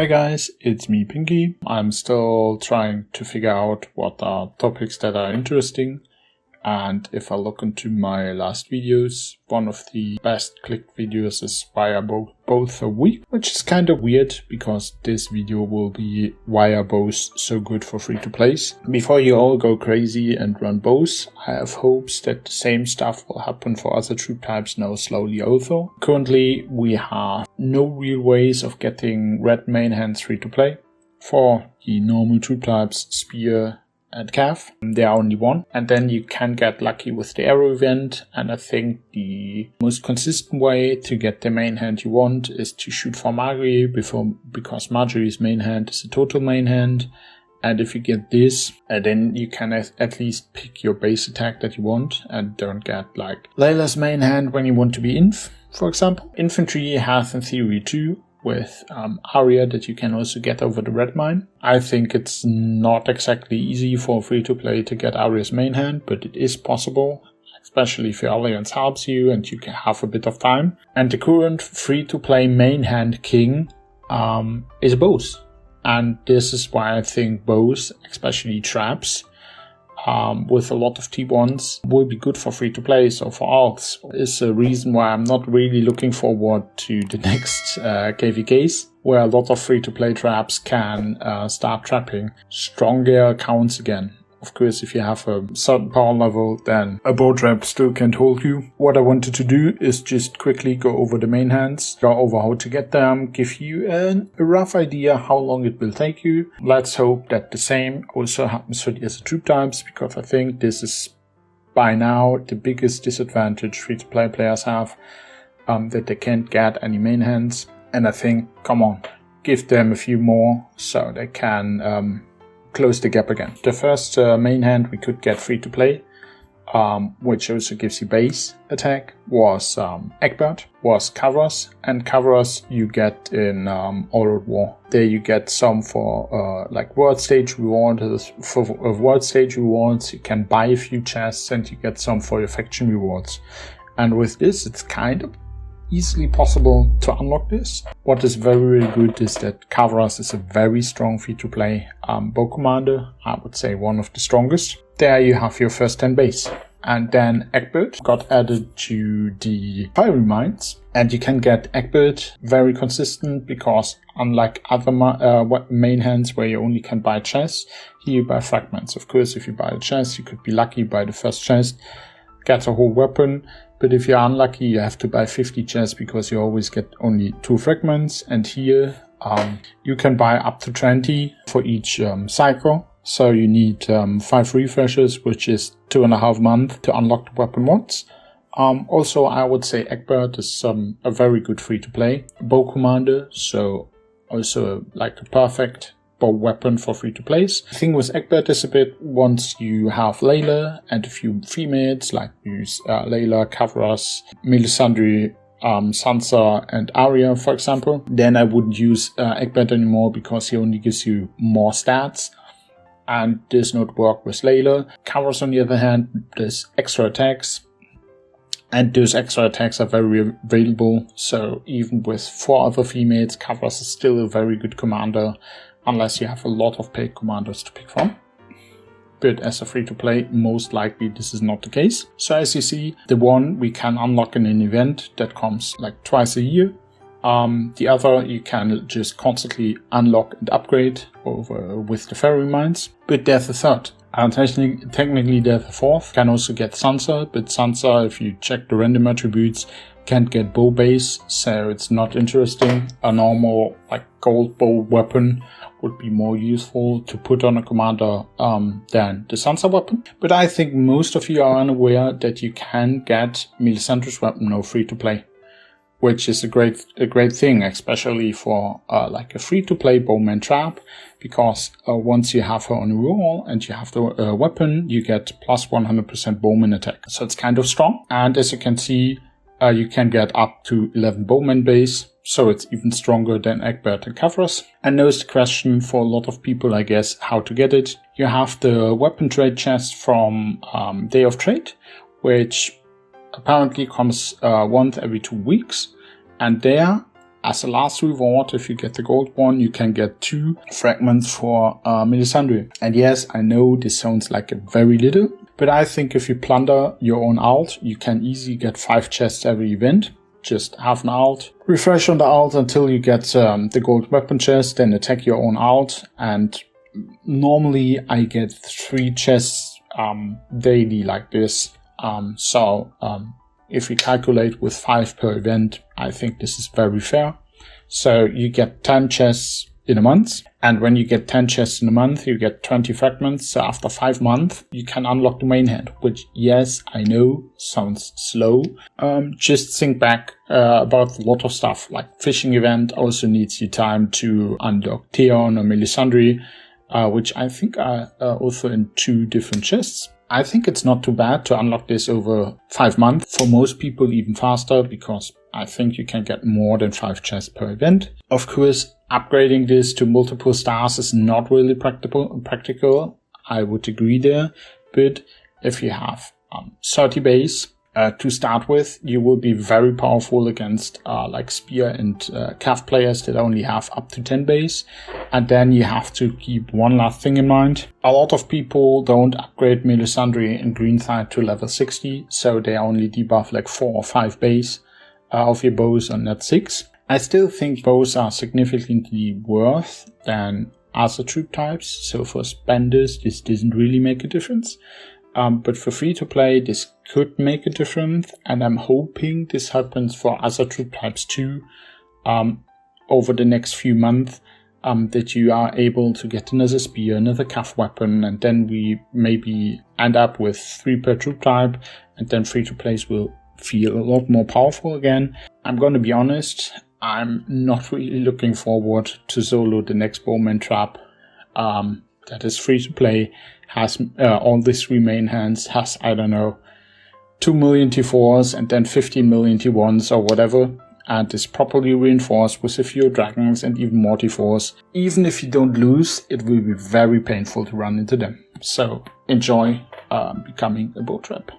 Hey guys, it's me Pinky. I'm still trying to figure out what are topics that are interesting, and if I look into my last videos, one of the best clicked videos is why are both a week, which is kind of weird because this video will be why are both so good for free to plays. Before you all go crazy and run both, I have hopes that the same stuff will happen for other troop types now slowly also. Currently we have no real ways of getting red main hands free to play. For the normal troop types, Spear and Cav, there are only one, and then you can get lucky with the arrow event, and I think the most consistent way to get the main hand you want is to shoot for Marjorie because Marjorie's main hand is a total main hand, and if you get this, then you can at least pick your base attack that you want and don't get like Layla's main hand when you want to be inf, for example. Infantry has in theory too, with Arya that you can also get over the red mine. I think it's not exactly easy for free-to-play to get Arya's main hand, but it is possible, especially if your alliance helps you and you can have a bit of time. And the current free-to-play main hand king is bows. And this is why I think bows, especially traps, with a lot of T1s, will be good for free-to-play. So for alts is a reason why I'm not really looking forward to the next KVKs, where a lot of free-to-play traps can start trapping stronger accounts again. Of course, if you have a certain power level, then a bow trap still can't hold you. What I wanted to do is just quickly go over the main hands, go over how to get them, give you a rough idea how long it will take you. Let's hope that the same also happens for the other troop types, because I think this is by now the biggest disadvantage free-to-play players have, that they can't get any main hands. And I think, come on, give them a few more so they can close the gap again. The first main hand we could get free to play, which also gives you base attack, was Egbert, was Cavas, and Cavas you get in All Out War. There you get some for like world stage rewards. For world stage rewards you can buy a few chests and you get some for your faction rewards. And with this it's kind of easily possible to unlock this. What is very, very good is that Cavas is a very strong free-to-play bow commander. I would say one of the strongest. There you have your first 10 base. And then Egbert got added to the fiery mines. And you can get Egbert very consistent because unlike other main hands where you only can buy chests, here you buy fragments. Of course, if you buy a chest, you could be lucky by the first chest, get a whole weapon. But if you're unlucky, you have to buy 50 chests because you always get only 2 fragments. And here you can buy up to 20 for each cycle. So you need 5 refreshes, which is 2.5 months to unlock the weapon once. Also, I would say Egbert is a very good free-to-play bow commander. So also like a perfect bow weapon for free-to-plays. The thing with Egbert is a bit, once you have Layla and a few females, like use Layla, Cavas, Melisandre, Sansa and Arya, for example, then I wouldn't use Egbert anymore because he only gives you more stats and does not work with Layla. Cavas, on the other hand, does extra attacks. And those extra attacks are very available. So even with 4 other females, Cavas is still a very good commander, unless you have a lot of paid commanders to pick from. But as a free-to-play, most likely this is not the case. So as you see, the one we can unlock in an event that comes like twice a year. The other you can just constantly unlock and upgrade over with the fairy mines. But there's a third. And technically there's a fourth. You can also get Sansa, but Sansa, if you check the random attributes, can't get bow base, so it's not interesting. A normal like gold bow weapon would be more useful to put on a commander than the Sansa weapon. But I think most of you are unaware that you can get Melisandre's weapon now free to play, which is a great thing, especially for like a free to play bowman trap, because once you have her on a roll and you have the weapon, you get plus 100% bowman attack. So it's kind of strong. And as you can see, you can get up to 11 bowman base, so it's even stronger than Egbert and Cavas. And now is the question for a lot of people, I guess, how to get it. You have the weapon trade chest from Day of Trade, which apparently comes once every 2 weeks. And there as a last reward, if you get the gold one, you can get 2 fragments for Melisandre. And yes, I know this sounds like a very little, but I think if you plunder your own alt, you can easily get 5 chests every event. Just have an alt, refresh on the alt until you get the gold weapon chest, then attack your own alt. And normally I get 3 chests daily like this. If we calculate with 5 per event, I think this is very fair. So you get 10 chests in a month, and when you get 10 chests in a month, you get 20 fragments. So after 5 months, you can unlock the main hand, which, yes, I know sounds slow. Just think back about a lot of stuff, like fishing event also needs you time to unlock Theon or Melisandre, which I think are also in 2 different chests. I think it's not too bad to unlock this over 5 months. For most people, even faster, because I think you can get more than 5 chests per event. Of course, upgrading this to multiple stars is not really practical. I would agree there. But if you have 30 base to start with, you will be very powerful against like Spear and Cav players that only have up to 10 base. And then you have to keep one last thing in mind. A lot of people don't upgrade Melisandre and Greenside to level 60, so they only debuff like 4 or 5 base of your bows on net 6. I still think bows are significantly worse than other troop types, so for spenders this doesn't really make a difference. But for free-to-play this could make a difference, and I'm hoping this happens for other troop types too over the next few months, that you are able to get another spear, another Cav weapon, and then we maybe end up with 3 per troop type, and then free-to-plays will feel a lot more powerful again. I'm going to be honest, I'm not really looking forward to solo the next Bowman trap that is free to play, has all these 3 main hands, has, I don't know, 2 million T4s and then 15 million T1s or whatever, and is properly reinforced with a few dragons and even more T4s. Even if you don't lose, it will be very painful to run into them. So enjoy becoming a bow trap.